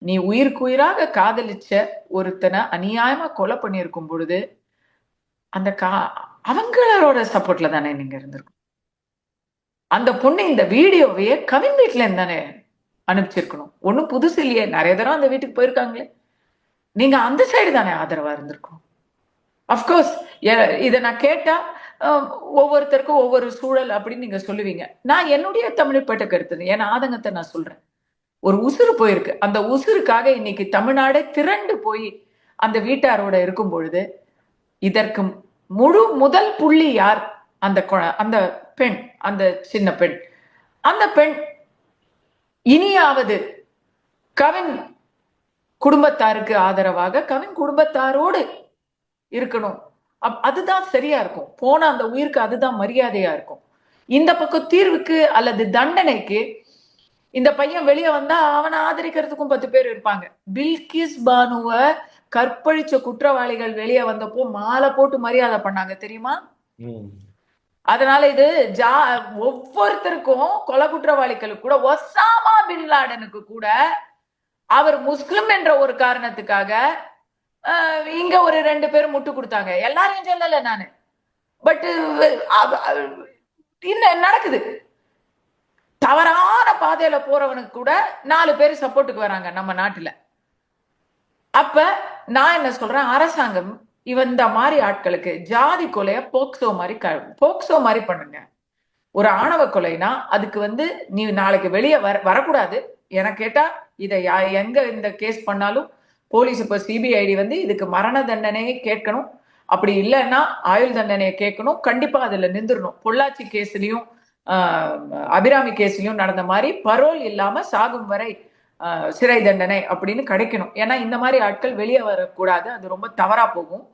நீ உயிருக்கு காதலிச்ச ஒருத்தனை அநியாயமா கொலை பண்ணியிருக்கும் பொழுது அந்த அவங்களோட சப்போர்ட்ல தானே நீங்க இருந்திருக்கும். அந்த பொண்ணு இந்த வீடியோவையே கவின் வீட்டுல இருந்தானே அனுப்பிச்சிருக்கணும். ஒன்னும் புதுசு இல்லையே, நிறைய தடவை அந்த வீட்டுக்கு போயிருக்காங்களே. நீங்க அந்த சைடு தானே ஆதரவா இருந்திருக்கும். அப்கோர்ஸ் இதை நான் கேட்டா ஒவ்வொருத்தருக்கும் ஒவ்வொரு சூழல் அப்படின்னு நீங்க சொல்லுவீங்க. நான் என்னுடைய தமிழ்பட்ட கருத்து, என் ஆதங்கத்தை நான் சொல்றேன். ஒரு உசுறு போயிருக்கு. அந்த உசுருக்காக இன்னைக்கு தமிழ்நாடே திரண்டு போய் அந்த வீட்டாரோட இருக்கும் பொழுது இதற்கு முதல் புள்ளி யார்? அந்த பெண், அந்த சின்ன பெண். அந்த பெண் இனியாவது கவின் குடும்பத்தாருக்கு ஆதரவாக கவின் குடும்பத்தாரோடு இருக்கணும். அதுதான் சரியா இருக்கும். போன அந்த உயிருக்கு அதுதான் மரியாதையா இருக்கும். இந்த பக்கம் தீர்வுக்கு அல்லது தண்டனைக்கு இந்த பையன் வெளியே வந்தா அவனை ஆதரிக்கிறதுக்கும் 10 பேர் இருப்பாங்க. பில்கிஸ் பானுவை கற்பழிச்ச குற்றவாளிகள் வெளியே வந்தப்போ மாலை போட்டு மரியாதை பண்ணாங்க தெரியுமா? அதனால இது ஒவ்வொருத்தருக்கும் கொலை குற்றவாளிகளுக்கு கூட, ஒசாமா பின் லாடனுக்கு கூட அவர் முஸ்லிம் என்ற ஒரு காரணத்துக்காக இங்க ஒரு 2 பேர் முட்டு கொடுத்தாங்க. எல்லாரையும் சொல்லல நானு, பட் நடக்குது. தவறான பாதையில போறவனுக்கு கூட 4 பேர் சப்போர்ட்டுக்கு வராங்க நம்ம நாட்டுல. அப்ப நான் என்ன சொல்றேன், அரசாங்கம் இந்த மாதிரி ஆட்களுக்கு ஜாதி கொலைய போக்சோ மாதிரி பண்ணுங்க. ஒரு ஆணவ கொலைனா அதுக்கு நீ நாளைக்கு வெளியே வரக்கூடாது. என கேட்டா இதை எங்க இந்த கேஸ் பண்ணாலும் போலீஸ் இப்ப சிபிஐடி இதுக்கு மரண தண்டனையை கேட்கணும். அப்படி இல்லைன்னா ஆயுள் தண்டனையை கேட்கணும். கண்டிப்பா அதுல நின்றுடணும். பொள்ளாச்சி கேஸ்லயும் அபிராமி கேஸ்லயும் நடந்த மாதிரி பரோல் இல்லாம சாகும் வரை சிறை தண்டனை அப்படின்னு கிடைக்கணும். ஏன்னா இந்த மாதிரி ஆட்கள் வெளியே வரக்கூடாது. அது ரொம்ப தவறா போகும்.